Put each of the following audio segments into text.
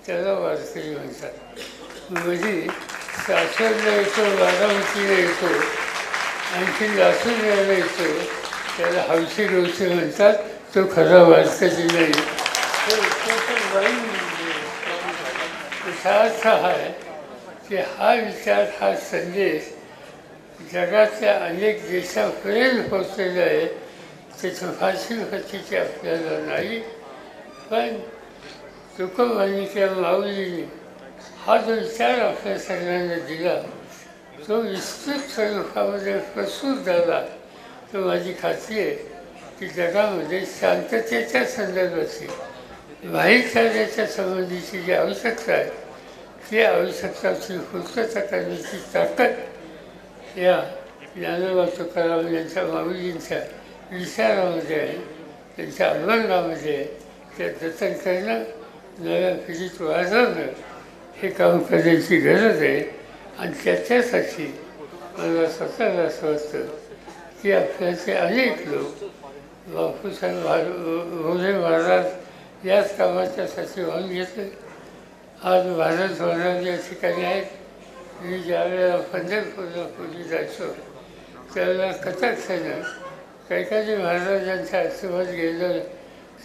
त्याला वारकरी म्हणतात. म्हणजे सासवडला येतो, बारामतीला येतो, आणखी लासूरला येतो, त्याला हौशी गवशी म्हणतात. तो खरा वारकरी नाही. त्याचा अर्थ हा आहे की हा विचार, हा संदेश जगातल्या अनेक देशापर्यंत पोचलेला आहे. त्याचं फारशी खर्चीची आपल्याला नाही, पण तुकोबांनी किंवा माऊलीने हा जो विचार आपल्या सगळ्यांना दिला तो विस्तृत स्वरूपामध्ये प्रसूत झाला. तो माझी खात्री आहे की जगामध्ये शांततेच्या संदर्भाची, भाईचाऱ्याच्या संबंधीची जी आवश्यकता आहे ती आवश्यकताची पूर्तता करण्याची ताकद या ज्ञानोबा तुकाराम यांच्या माऊलींच्या विचारामध्ये आहे, त्यांच्या अनुभवामध्ये आहे. ते जतन करणं, नव्या पिढीत वाजवणं हे काम करण्याची गरज आहे. आणि त्याच्यासाठी मला स्वतःला असं वाटतं की आपल्याचे अनेक लोक, बापूसाहेब भोले महाराज याच कामाच्यासाठी वाहून घेतले. आज भारत भवनात या ठिकाणी आहेत. मी ज्यावेळेला पंढरपूरला पूर्वी जायचो त्यावेळेला कटाक्षानं कैकाजी महाराजांच्या आशीर्वाद गेलं,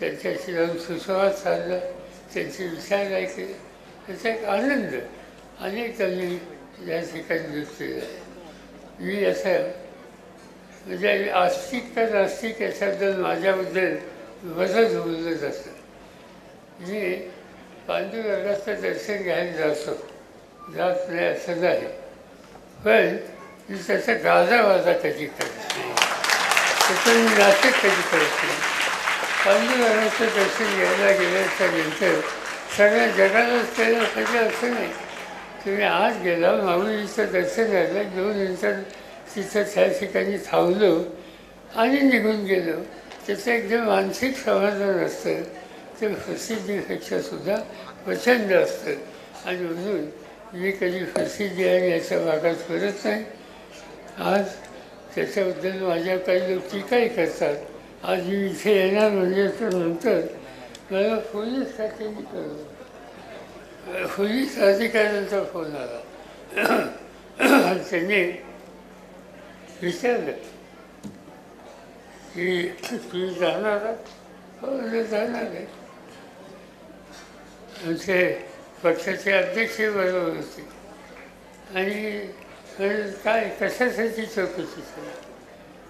त्यांच्याशी जाऊन सुसंवाद साधला, त्यांचे विचार ऐकले. त्याचा एक आनंद अनेक त्यांनी या ठिकाणी घेतलेला आहे. मी असं म्हणजे आस्तिक का नास्तिक याच्याबद्दल माझ्याबद्दल बरंच बोललं जातं. मी पांडुरंगाचं दर्शन घ्यायला जात नाही असं नाही, पण मी त्याचा गाजावाजा कधी करत नाही, त्याचं मी नाटक कधी करत नाही. पांडुरंगाचं दर्शन घ्यायला गेल्याच्या नंतर सगळ्या जगालाच त्याला पाहिजे असं नाही. तुम्ही आज गेला, माऊलीचं दर्शन घ्यायला 2 नंतर तिथं त्या ठिकाणी थांबलो आणि निघून गेलो, त्याचं एकदम मानसिक समाधान असतं. ते प्रसिद्धीपेक्षा सुद्धा प्रचंड असतं. आणि म्हणून मी कधी प्रसिद्धी आणि याच्या भागात करत नाही. आज त्याच्याबद्दल माझ्या काही लोक टीकाही करतात. आज मी इथे येणार म्हणजे तर नंतर मला पोलीस खात्याने कळवलं, पोलीस अधिकाऱ्यांचा फोन आला. त्यांनी विचारलं की तुम्ही जाणार आहात? हो, जाणार आहे. आमचे पक्षाचे अध्यक्ष बरोबर होते आणि काय कशासाठी चौकशी केली?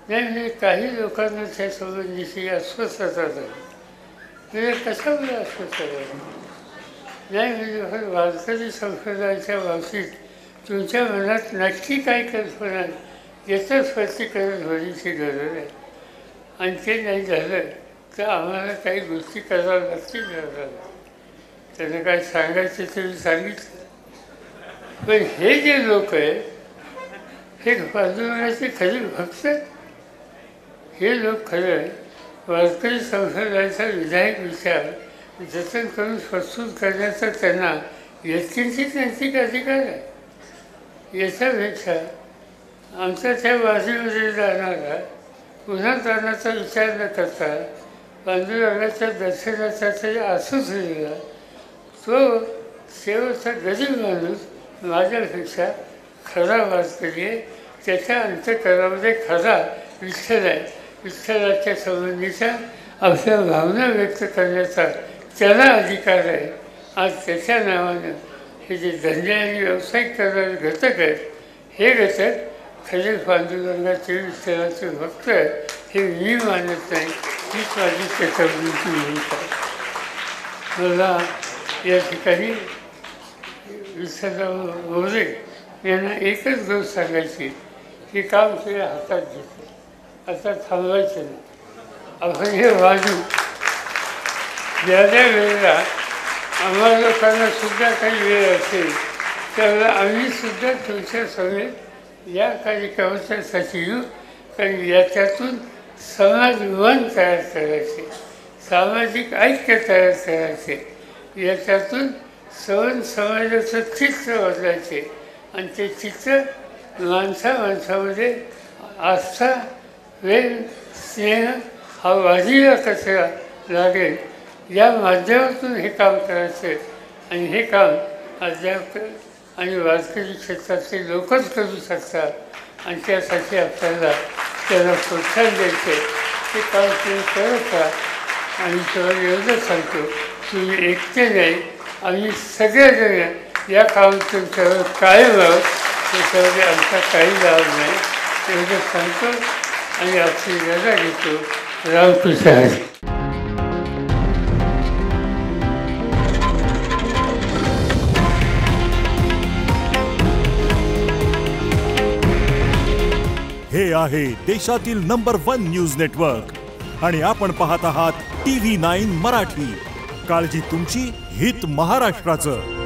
नाही म्हणजे काही लोकांना त्या संबंधीची अस्वस्थता झाली. म्हणजे कशामुळे अस्वस्थता झाली? नाही म्हणजे वारकरी संप्रदायाच्या बाबतीत तुमच्या मनात नक्की काय कल्पना याचं स्पष्टीकरण होण्याची गरज आहे. आणि ते नाही झालं तर आम्हाला काही गोष्टी कराव्या लागतील. त्यांना काय सांगायचं ते मी सांगितलं. पण हे जे लोक आहेत हे पांडुरंगाचे खरे भक्त आहेत. हे लोक खरं वारकरी संप्रदायाचा विधायक विचार जतन करून प्रस्तुत करण्याचा त्यांना यत्किंचित नैतिक अधिकार आहे. याच्यापेक्षा आमच्या त्या बाजूमध्ये जाणारा पुन्हा जाण्याचा विचार न करता पांडुरंगाच्या दर्शनासाठी आसुसलेला तो शेवटचा गरीब माणूस माझ्यापेक्षा खरा वारकरी आहे. त्याच्या अंतःकरणामध्ये खरा विठ्ठल आहे. विठ्ठलाच्या संबंधीच्या आपल्या भावना व्यक्त करण्याचा त्याला अधिकार आहे. आज त्याच्या नावानं हे जे धंदे आणि व्यवसाय करणारे घटक आहेत हे घटक खरे पांडुरंगाचे विठ्ठलाचे भक्त आहेत हे मी मानत नाही. हीच माझी त्याच्याबद्दलची भूमिका आहे. मला या ठिकाणी विठ्ठलराव मोरे यांना एकच गोष्ट सांगायची की काम तुझ्या हातात घेतलं, आता थांबवायचं नाही. आपण हे वाजू ज्या ज्या वेळेला आम्हा लोकांना सुद्धा काही वेळ असेल त्यावेळेला आम्हीसुद्धा तुमच्या समेत या कार्यक्रमाच्यासाठी येऊ. कारण याच्यातून समाजवन तयार करायचे, सामाजिक ऐक्य तयार करायचे, याच्यातून समाजाचं चित्र बदलायचे आणि ते चित्र माणसामध्ये आस्था, प्रेम, स्नेह हा वाढीला कसा लागेल या माध्यमातून हे काम करायचं आणि हे काम अद्याप आणि वारकरी क्षेत्रातले लोकच करू शकतात आणि त्यासाठी आपल्याला त्यांना प्रोत्साहन द्यायचे. ते काम तुम्ही करत राहा आणि तुम्हाला एवढं सांगतो, तुम्ही एकटे नाही, आम्ही सगळेजण या कामात तुमच्यावर कायम आहोत. त्याच्यामध्ये आमचा काही लाभ नाही एवढं सांगतो आणि आपली रजा घेतो. रामकृष्ण हरी. हे आहे देशातील नंबर 1 न्यूज नेटवर्क आणि आपण पाहत आहात TV9 मराठी. काळजी तुमची, हित महाराष्ट्राचं.